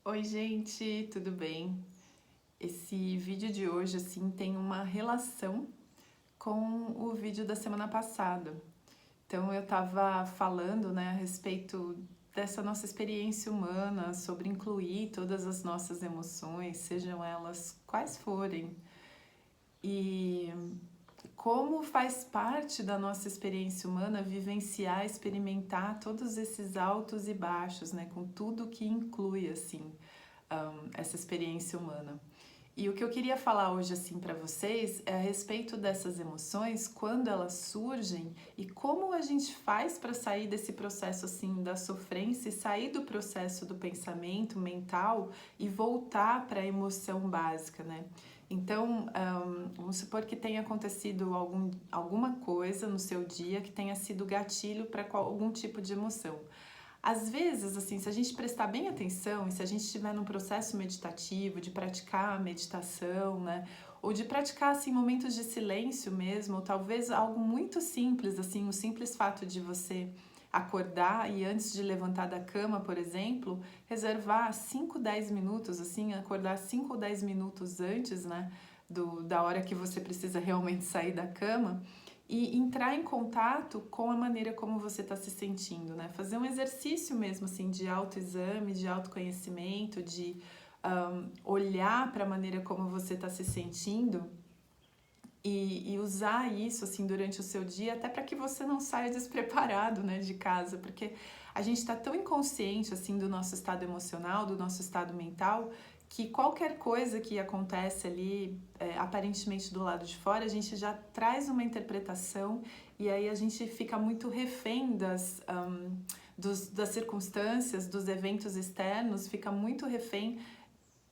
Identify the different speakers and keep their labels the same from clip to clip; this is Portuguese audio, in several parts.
Speaker 1: Oi, gente, tudo bem? Esse vídeo de hoje, assim, tem uma relação com o vídeo da semana passada. Então, eu tava falando, né, a respeito dessa nossa experiência humana, sobre incluir todas as nossas emoções, sejam elas quais forem, e como faz parte da nossa experiência humana vivenciar, experimentar todos esses altos e baixos, né, com tudo que inclui, assim, essa experiência humana. E o que eu queria falar hoje assim para vocês é a respeito dessas emoções, quando elas surgem e como a gente faz para sair desse processo assim da sofrência e sair do processo do pensamento mental e voltar para a emoção básica, né? Então, vamos supor que tenha acontecido alguma coisa no seu dia que tenha sido gatilho para algum tipo de emoção. Às vezes, assim, se a gente prestar bem atenção e se a gente estiver num processo meditativo, de praticar a meditação, né? Ou de praticar, assim, momentos de silêncio mesmo, ou talvez algo muito simples, assim, o simples fato de você acordar e antes de levantar da cama, por exemplo, reservar 5, 10 minutos, assim, acordar 5 ou 10 minutos antes, né? Da hora que você precisa realmente sair da cama e entrar em contato com a maneira como você está se sentindo, né? Fazer um exercício mesmo assim de autoexame, de autoconhecimento, de olhar para a maneira como você está se sentindo e usar isso assim durante o seu dia, até para que você não saia despreparado, né, de casa, porque a gente está tão inconsciente assim do nosso estado emocional, do nosso estado mental, que qualquer coisa que acontece ali, aparentemente do lado de fora, a gente já traz uma interpretação e aí a gente fica muito refém das circunstâncias, dos eventos externos, fica muito refém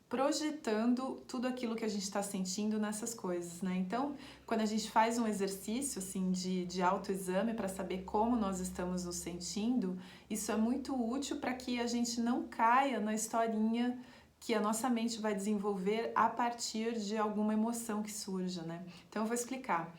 Speaker 1: projetando tudo aquilo que a gente está sentindo nessas coisas, né? Então, quando a gente faz um exercício assim de autoexame para saber como nós estamos nos sentindo, isso é muito útil para que a gente não caia na historinha que a nossa mente vai desenvolver a partir de alguma emoção que surja, né? Então, eu vou explicar.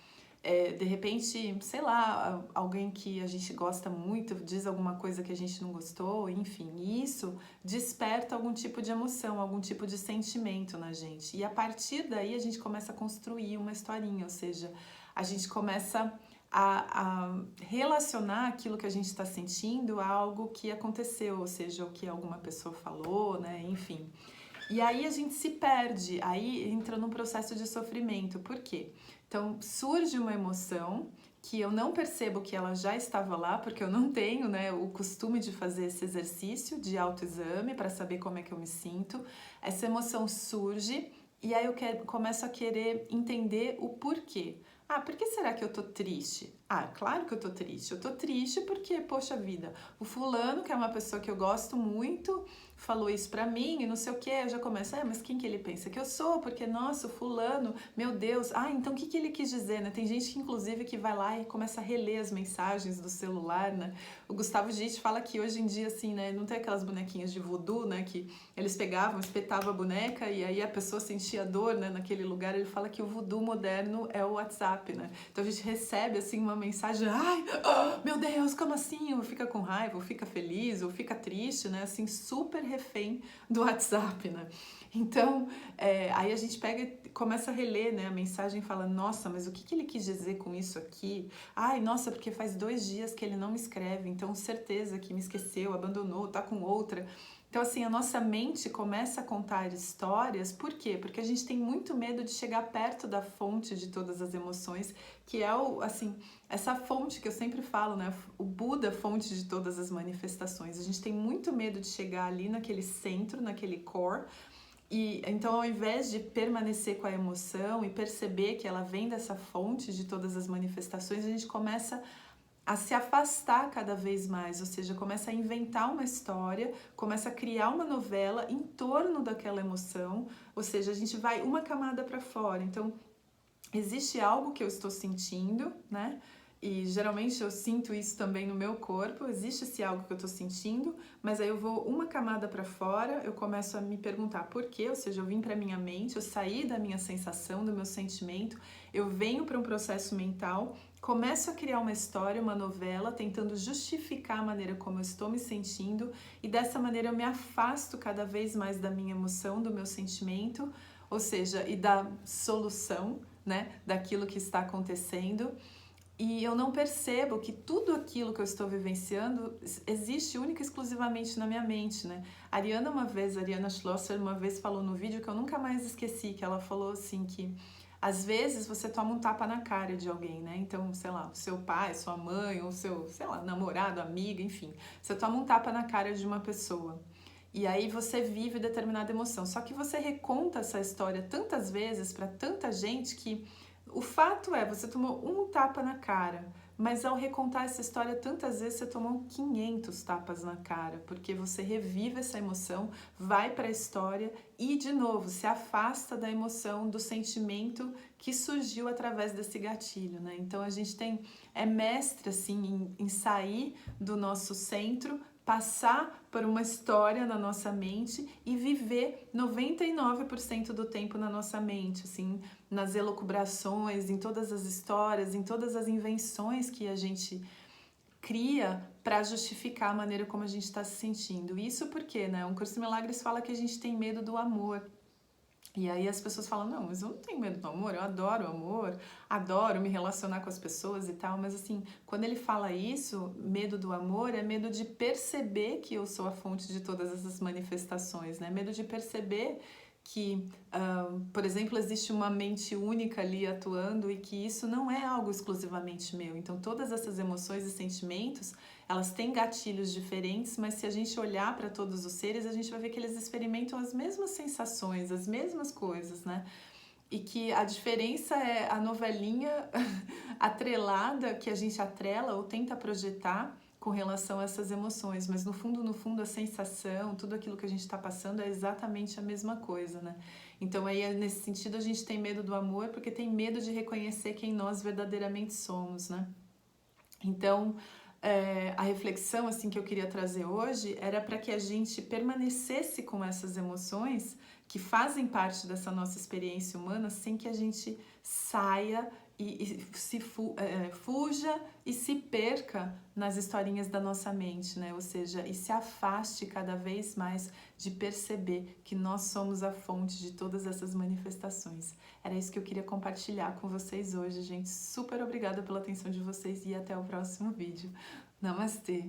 Speaker 1: De repente, sei lá, alguém que a gente gosta muito diz alguma coisa que a gente não gostou, enfim, isso desperta algum tipo de emoção, algum tipo de sentimento na gente. E a partir daí a gente começa a construir uma historinha, ou seja, a gente começa a relacionar aquilo que a gente está sentindo a algo que aconteceu, ou seja, o que alguma pessoa falou, né? Enfim. E aí a gente se perde, aí entra num processo de sofrimento. Por quê? Então surge uma emoção que eu não percebo que ela já estava lá, porque eu não tenho, né, o costume de fazer esse exercício de autoexame para saber como é que eu me sinto. Essa emoção surge e aí começo a querer entender o porquê. Ah, por que será que eu tô triste? Ah, claro que eu tô triste. Eu tô triste porque, poxa vida, o fulano, que é uma pessoa que eu gosto muito, falou isso pra mim e não sei o que, eu já começo, mas quem que ele pensa que eu sou? Porque, nossa, o fulano, meu Deus, então o que que ele quis dizer, né? Tem gente que, inclusive, que vai lá e começa a reler as mensagens do celular, né? O Gustavo Gitt fala que hoje em dia, assim, né, não tem aquelas bonequinhas de voodoo, né, que eles pegavam, espetavam a boneca e aí a pessoa sentia dor, né, naquele lugar. Ele fala que o voodoo moderno é o WhatsApp, né? Então a gente recebe, assim, uma mensagem, meu Deus, como assim? Ou fica com raiva, ou fica feliz, ou fica triste, né? Assim, super refém do WhatsApp, né? Então, aí a gente pega e começa a reler, né, a mensagem e fala, nossa, mas o que que ele quis dizer com isso aqui? Ai, nossa, porque faz 2 dias que ele não me escreve, então certeza que me esqueceu, abandonou, tá com outra. Então, assim, a nossa mente começa a contar histórias, por quê? Porque a gente tem muito medo de chegar perto da fonte de todas as emoções, que é essa fonte que eu sempre falo, né? O Buda, fonte de todas as manifestações. A gente tem muito medo de chegar ali naquele centro, naquele core, e então, ao invés de permanecer com a emoção e perceber que ela vem dessa fonte de todas as manifestações, a gente começa a se afastar cada vez mais, ou seja, começa a inventar uma história, começa a criar uma novela em torno daquela emoção, ou seja, a gente vai uma camada para fora. Então, existe algo que eu estou sentindo, né? E geralmente eu sinto isso também no meu corpo, existe esse algo que eu estou sentindo, mas aí eu vou uma camada para fora, eu começo a me perguntar por quê, ou seja, eu vim para minha mente, eu saí da minha sensação, do meu sentimento, eu venho para um processo mental começo a criar uma história, uma novela, tentando justificar a maneira como eu estou me sentindo, e dessa maneira eu me afasto cada vez mais da minha emoção, do meu sentimento, ou seja, e da solução, né, daquilo que está acontecendo. E eu não percebo que tudo aquilo que eu estou vivenciando existe única e exclusivamente na minha mente, né? A Ariana Schlosser, uma vez falou no vídeo que eu nunca mais esqueci, que ela falou assim que às vezes você toma um tapa na cara de alguém, né? Então, sei lá, o seu pai, sua mãe, ou seu, sei lá, namorado, amiga, enfim. Você toma um tapa na cara de uma pessoa. E aí você vive determinada emoção. Só que você reconta essa história tantas vezes para tanta gente que o fato é, você tomou um tapa na cara, mas ao recontar essa história tantas vezes você tomou 500 tapas na cara, porque você revive essa emoção, vai para a história e de novo se afasta da emoção, do sentimento que surgiu através desse gatilho, né? Então a gente é mestre assim em sair do nosso centro, passar por uma história na nossa mente e viver 99% do tempo na nossa mente, assim, nas elucubrações, em todas as histórias, em todas as invenções que a gente cria para justificar a maneira como a gente está se sentindo. Isso porque, né, Um Curso de Milagres fala que a gente tem medo do amor. E aí as pessoas falam, não, mas eu não tenho medo do amor, eu adoro o amor, adoro me relacionar com as pessoas e tal, mas assim, quando ele fala isso, medo do amor é medo de perceber que eu sou a fonte de todas essas manifestações, né? Medo de perceber que, por exemplo, existe uma mente única ali atuando e que isso não é algo exclusivamente meu. Então, todas essas emoções e sentimentos, elas têm gatilhos diferentes, mas se a gente olhar para todos os seres, a gente vai ver que eles experimentam as mesmas sensações, as mesmas coisas, né? E que a diferença é a novelinha atrelada, que a gente atrela ou tenta projetar com relação a essas emoções, mas no fundo, a sensação, tudo aquilo que a gente está passando é exatamente a mesma coisa, né? Então aí, nesse sentido, a gente tem medo do amor porque tem medo de reconhecer quem nós verdadeiramente somos, né? Então, a reflexão assim que eu queria trazer hoje era para que a gente permanecesse com essas emoções que fazem parte dessa nossa experiência humana sem que a gente saia fuja e se perca nas historinhas da nossa mente, né? Ou seja, e se afaste cada vez mais de perceber que nós somos a fonte de todas essas manifestações. Era isso que eu queria compartilhar com vocês hoje, gente. Super obrigada pela atenção de vocês e até o próximo vídeo. Namastê!